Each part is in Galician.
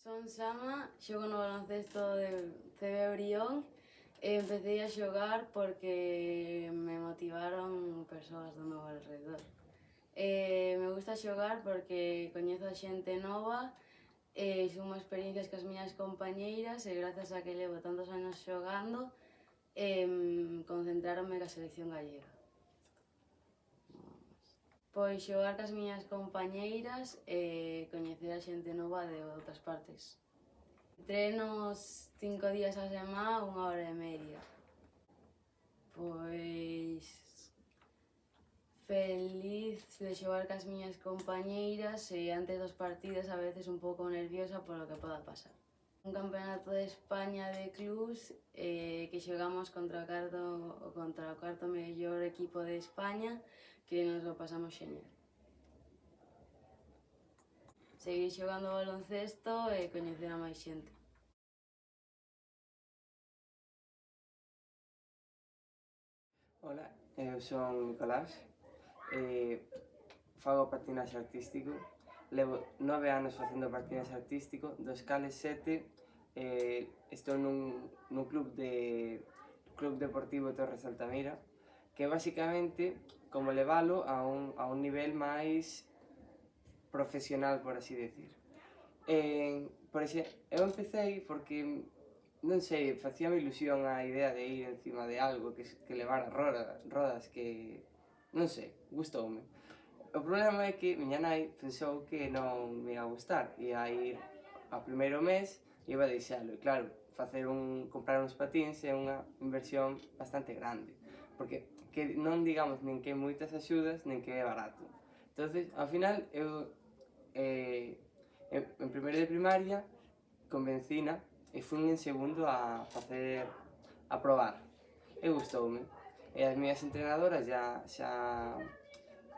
Son Sama, xogo no baloncesto de CB Brión e empecé a xogar porque me motivaron persoas do meu alrededor. Me gusta xogar porque coñezo a xente nova e sumo experiencias cas miñas compañeiras e grazas a que levo tantos anos xogando concentraronme ca selección gallega. Pois xogar cas miñas compañeiras e coñecer a xente nova de outras partes. Entrenos 5 días a semana, 1 hora e media. Pois feliz de xogar cas miñas compañeiras e antes dos partidos a veces un pouco nerviosa polo que poda pasar. Un campeonato de España de clubs que xogamos contra o cuarto mellor equipo de España, que nos lo pasamos xeñal. Seguir xogando baloncesto e coñecer a máis xente. Ola, eu son Nicolás, fago patinaxe artístico, levo 9 anos facendo patinaxe artístico, dos cales 7 estou nun club deportivo Torres Altamira, que basicamente como levalo a un nivel máis profesional, por así decir. Eu empecé porque, non sei, facíame ilusión a idea de ir encima de algo que levara rodas, que, non sei, gustoume. O problema é que miña nai pensou que non me ia gustar, ia ir ao primeiro mes e iba a deixalo, e claro, comprar uns patíns é unha inversión bastante grande, porque que non digamos nin que moitas axudas, nin que é barato. Entonces, ao final, eu en primeiro de primaria convencina e fui en segundo a probar, e gustoume. E as miñas entrenadoras xa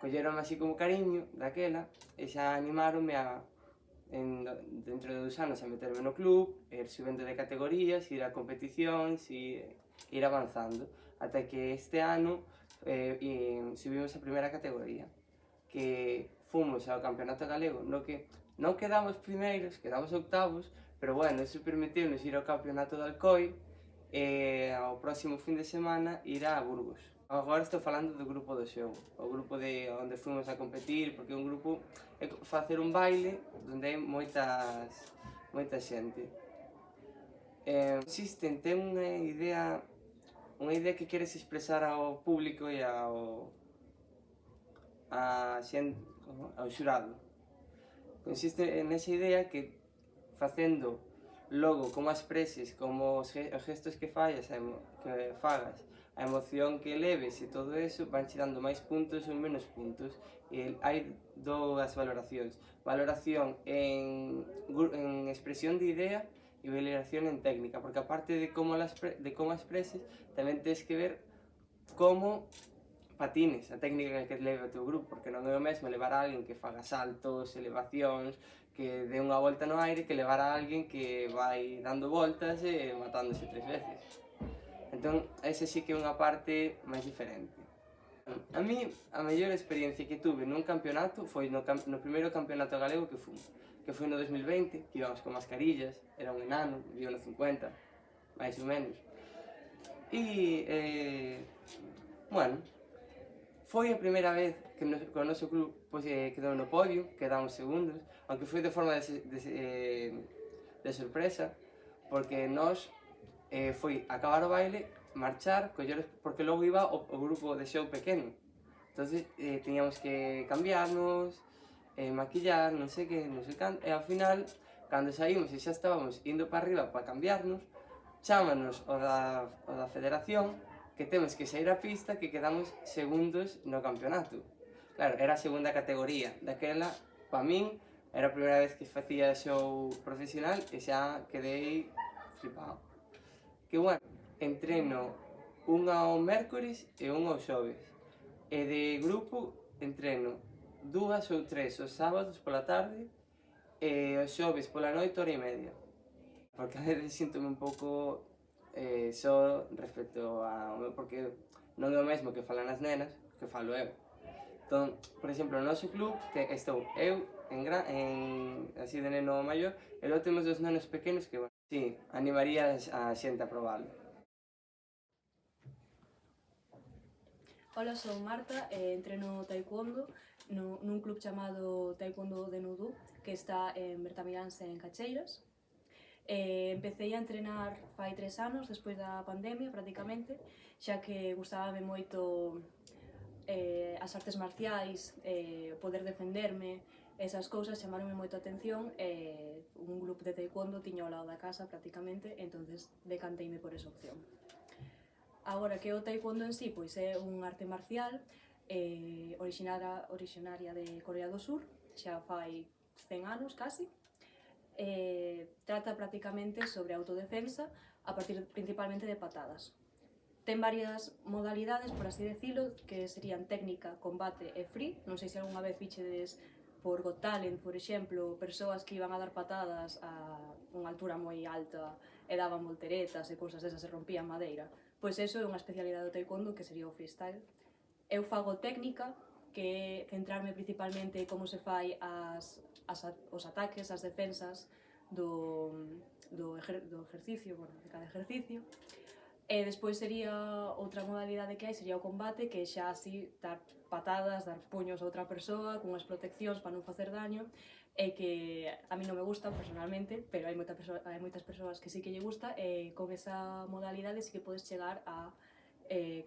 colleronme así como cariño daquela e xa animaronme dentro de 2 anos a meterme no club, ir subendo de categorías, ir a competicións e ir avanzando, ata que este ano subimos a primeira categoría, que fomos ao campeonato galego, no que non quedamos primeiros, quedamos octavos, pero bueno, eso permitiu-nos ir ao campeonato de Alcoi e ao próximo fin de semana ir a Burgos. Agora estou falando do grupo do xogo, o grupo de onde fomos a competir, porque é un grupo é facer un baile onde hai moita xente. Consiste en ter unha idea que queres expresar ao público e ao xurado. Consiste nesa idea que facendo logo como as preses, como os gestos que fagas, a emoción que leves e todo eso, vanche dando máis puntos ou menos puntos. E hai dúas valoracións. Valoración en expresión de idea e valoración en técnica, porque aparte de como as preses, tamén tens que ver como patines, a técnica que leva o teu grupo, porque non é o mesmo levar a alguén que faga saltos, elevacións, que dé unha volta no aire, que levar a alguén que vai dando voltas e matándose 3 veces. Entón, esa sí que é unha parte máis diferente. A mí, a mellor experiencia que tuve nun campeonato foi no primeiro campeonato galego que foi no 2020, que íbamos con mascarillas, era un enano, vivo no 50, máis ou menos. E, bueno, foi a primeira vez que o noso club quedou no podio, quedamos segundos, aunque foi de forma de sorpresa, porque nós foi acabar o baile, marchar, porque logo iba o grupo de show pequeno. Entonces tiñamos que cambiarnos, maquillar, non sei que, non sei canto, e ao final, cando saímos e xa estábamos indo para arriba para cambiarnos, chámanos o da federación que temos que sair á pista, que quedamos segundos no campeonato. Claro, era a segunda categoría, daquela, pa min, era a primeira vez que facía show profesional e xa quedei flipado. Que bueno, entreno un ao mércores e un ao xoves, e de grupo entreno 2 ou 3 os sábados pola tarde e os xoves pola noite 1 hora e media, porque a veces síntome un pouco só respecto porque non é o mesmo que falan as nenas que falo eu. Entón, por exemplo, no noso club estou eu, así de neno maior, e logo temos dos nenos pequenos que, bueno, sí, animaría a xente a probalo. Ola, son Marta e entreno taekwondo nun club chamado Taekwondo de Nudú, que está en Bertamiráns en Cacheiras. Empecé a entrenar fai 3 anos, despois da pandemia, prácticamente, xa que gustábame moito as artes marciais, poder defenderme, esas cousas chamaronme moito a atención e un grupo de taekwondo tiña ao lado da casa prácticamente, entonces decanteime por esa opción. Agora, que o taekwondo en sí, pois é un arte marcial originaria de Corea do Sur, xa fai 100 anos casi. Trata prácticamente sobre autodefensa a partir principalmente de patadas. Ten varias modalidades, por así decirlo, que serían técnica, combate e free. Non sei se algunha vez fichedes por Got Talent, por exemplo, persoas que iban a dar patadas a unha altura moi alta e daban volteretas e cousas desas e rompían madeira. Pois eso é unha especialidade do taekwondo que sería o freestyle. Eu fago técnica, que é centrarme principalmente en como se fai os ataques, as defensas do exercicio, bueno, de cada exercicio. E despois sería outra modalidade que hai, sería o combate, que xa así dar patadas, dar puños a outra persoa, cunhas proteccións para non facer daño, e que a mí non me gusta personalmente, pero hai moitas persoas que sí que lle gusta, e con esa modalidade sí que podes chegar a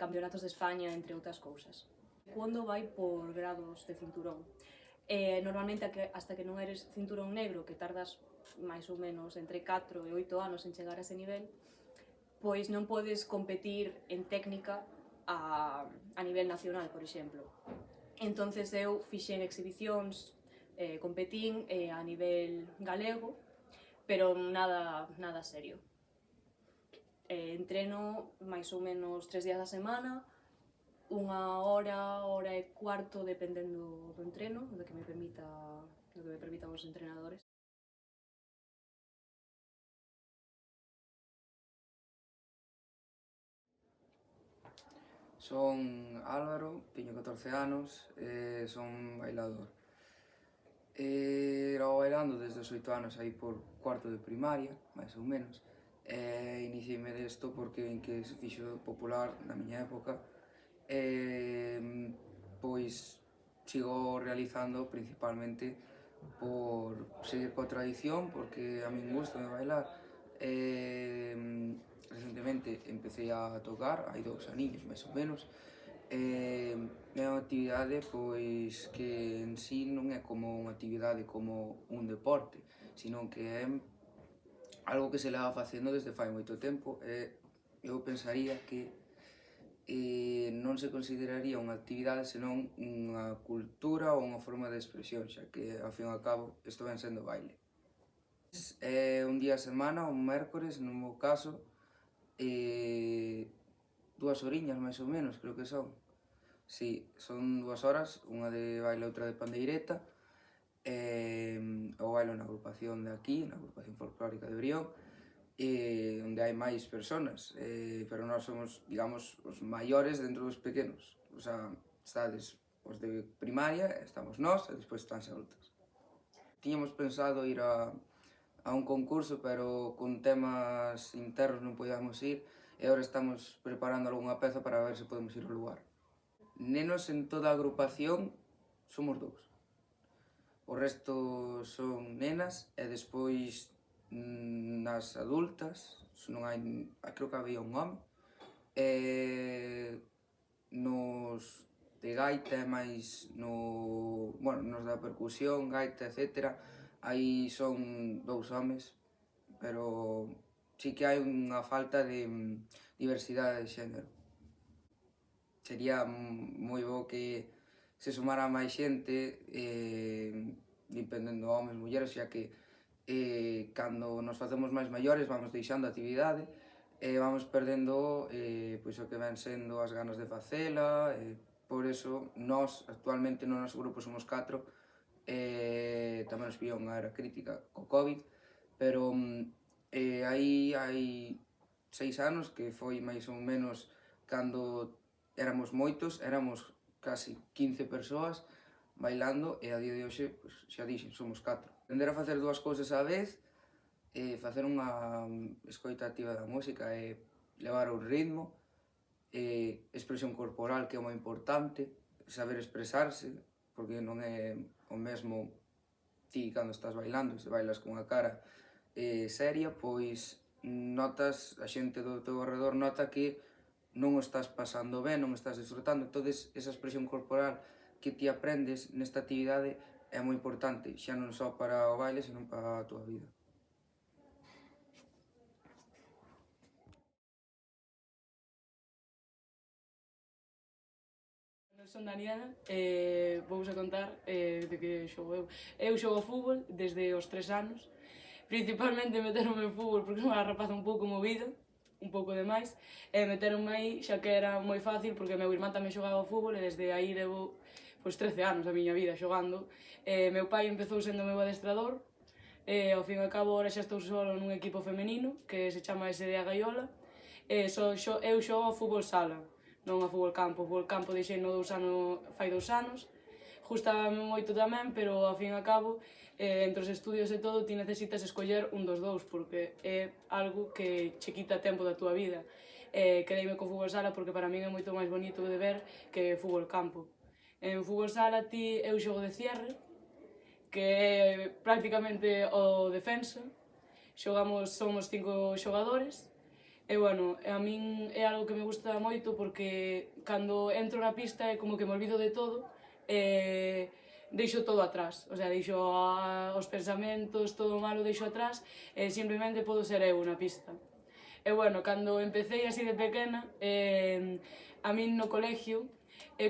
campeonatos de España, entre outras cousas. Cando vai por grados de cinturón. Normalmente hasta que non eres cinturón negro, que tardas máis ou menos entre 4 e 8 anos en chegar a ese nivel, pois non podes competir en técnica a nivel nacional, por exemplo. Entonces eu fixen exhibicións, competín a nivel galego, pero nada serio. Entreno máis ou menos 3 días a semana, unha hora e cuarto, dependendo do entreno, do que me permitan os entrenadores. Son Álvaro, teño 14 anos e son bailador. Logo bailando desde os 8 anos aí por cuarto de primaria, máis ou menos. Iniciei-me desto porque en que se fixo popular na miña época. Pois sigo realizando principalmente por seguir coa tradición, porque a min gusta de bailar. Recentemente empecé a tocar, hai 2 aniños máis ou menos. É unha actividade pois que en sí non é como unha actividade como un deporte, sino que é algo que se leva facendo desde fai moito tempo e eu pensaría que non se consideraría unha actividade senón unha cultura ou unha forma de expresión, xa que ao fin e ao cabo isto ven sendo baile. Un día a semana, un mércores, no meu caso, 2 horiñas máis ou menos, creo que son. Si, son 2 horas, unha de baile e outra de pandeireta. O bailo na agrupación de aquí, na agrupación folclórica de Brión, onde hai máis personas, pero nós somos, digamos, os maiores dentro dos pequenos. O sea, estades os de primaria, estamos nós, e despois están os adultos. Tiñamos pensado ir a un concurso, pero con temas internos non podíamos ir, e agora estamos preparando algunha peza para ver se podemos ir ao lugar. Nenos en toda a agrupación somos 2. O resto son nenas e despois nas adultas non hai, creo que había un home. Nos de gaita e máis nos da percusión, gaita, etc. Aí son 2 homes, pero sí que hai unha falta de diversidade de xénero. Sería moi bo que se sumara máis xente, dependendo de homes, mulleres, xa que cando nos facemos máis maiores vamos deixando a actividade e vamos perdendo pois o que ven sendo as ganas de facela. Por eso, nós actualmente no noso grupo somos 4, tamén nos pilla unha era crítica co COVID, pero aí hai 6 anos, que foi máis ou menos cando éramos moitos, éramos casi 15 persoas, bailando e a día de hoxe, pois, xa dixen, somos 4. Aprender a facer dúas cousas á vez, facer unha escoita activa da música e levar o ritmo, expresión corporal, que é moi importante, saber expresarse, porque non é o mesmo ti cando estás bailando, se bailas con a cara seria, pois notas, a xente do teu alrededor nota que non o estás pasando ben, non estás disfrutando. Entonces, esa expresión corporal que ti aprendes nesta actividade é moi importante, xa non só para o baile, senón para a tua vida. Son Daniela, vou a contar de que xogo eu. Eu xogo fútbol desde os 3 anos, principalmente meteronme en fútbol porque son unha rapaza un pouco movida, un pouco demais, e meteronme aí xa que era moi fácil porque meu irmán tamén xogaba fútbol e desde aí levo 13 anos da miña vida xogando. Meu pai empezou sendo meu adestrador, e ao fin e ao cabo agora xa estou solo nun equipo femenino que se chama SDA Gaiola. Eu xogo fútbol sala, non a fútbol campo. O fútbol campo deixei no fai 2 anos, gustaba moito tamén, pero ao fin e ao cabo, entre os estudios e todo, ti necesitas escoller un dos dous, porque é algo que che quita tempo da túa vida. Quereime co fútbol sala porque para min é moito máis bonito de ver que fútbol campo. En fútbol sala eu xogo de cierre, que é prácticamente o defensa. Somos 5 xogadores. E, bueno, a min é algo que me gusta moito porque cando entro na pista é como que me olvido de todo e deixo todo atrás. O sea, deixo os pensamentos, todo o malo deixo atrás e simplemente podo ser eu na pista. E, bueno, cando empecé así de pequena, a min no colegio,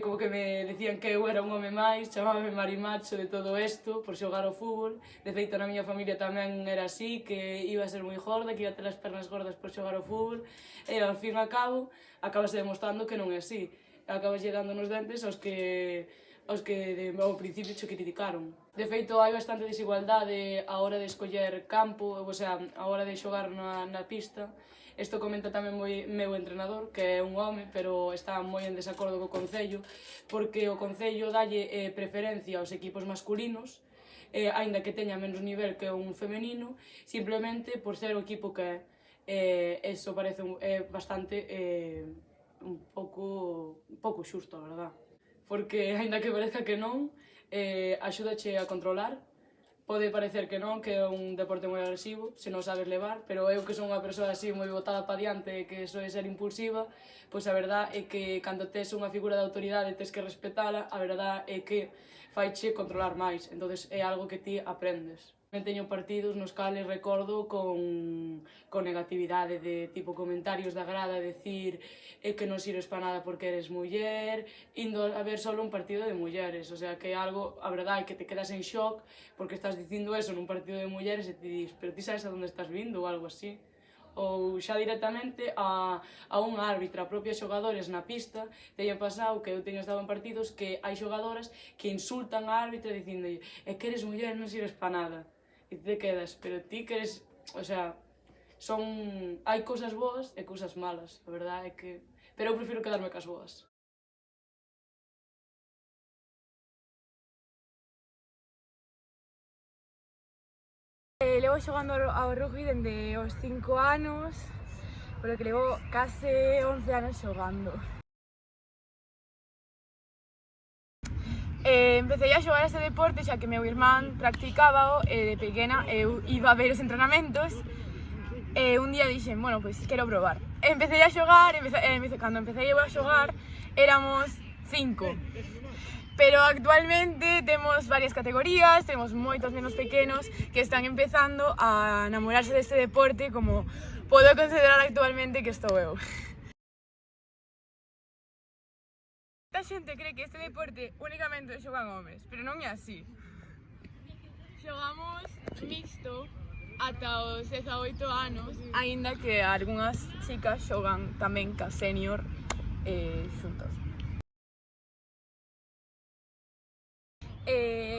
como que me decían que eu era un home máis, chamábame marimacho de todo isto por xogar ao fútbol. De feito, na miña familia tamén era así, que iba a ser moi gorda, que iba a ter as pernas gordas por xogar ao fútbol, e ao fin e ao cabo acabase demostrando que non é así. Acabas dando nos dentes aos que ao principio che criticaron. De feito, hai bastante desigualdade a hora de escoller campo, o sea, a hora de xogar na pista. Isto comenta tamén meu entrenador, que é un home, pero está moi en desacordo co Concello, porque o Concello dalle preferencia aos equipos masculinos, aínda que teña menos nivel que un femenino, simplemente por ser o equipo que é. Eso parece bastante un pouco xusto, a verdad. Porque, aínda que parezca que non, axúdache a controlar. Pode parecer que non, que é un deporte moi agresivo, se non sabes levar, pero eu que son unha persoa así moi botada pa diante e que soe ser impulsiva, pois a verdad é que cando tes unha figura de autoridade e tes que respetala, a verdad é que faiche controlar máis, entonces é algo que ti aprendes. Me teño partidos nos cales recordo con negatividade, de tipo comentarios da grada, decir que non sirves para nada porque eres muller, indo a ver solo un partido de mulleres, o sea que é algo, a verdade, que te quedas en shock porque estás dicindo eso nun partido de mulleres e te dis, pero ti sabes a onde estás vindo ou algo así. Ou xa directamente a unha árbitra, a propia xogadores na pista, teño pasado que eu teño estado en partidos que hai xogadoras que insultan a árbitra dicindolle é que eres muller, non sirves para nada. E te quedas, pero ti que eres, o sea, hai cousas boas e cousas malas, a verdade é que... Pero eu prefiro quedarme cas boas. Levo xogando ao rugby dende os 5 anos, polo que levo case 11 anos xogando. Empecé a xogar este deporte xa que meu irmán practicábao e de pequena eu iba a ver os entrenamentos e un día dixen, bueno, pois quero probar. Empecé a xogar, cando empecé a xogar éramos 5, pero actualmente temos varias categorías, temos moitos menos pequenos que están empezando a enamorarse deste deporte como podo considerar actualmente que estou eu. Moita xente cree que este deporte únicamente xogan homes, pero non é así. Xogamos mixto ata os 18 anos, aínda que algunhas chicas xogan tamén ca senior xuntos.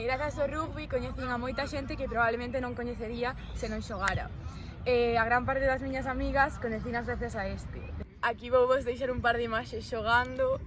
Grazas ao rugby coñecín a moita xente que probablemente non coñecería se non xogara. A gran parte das miñas amigas coñecinas gracias a este. Aquí vou vos deixar un par de imaxes xogando.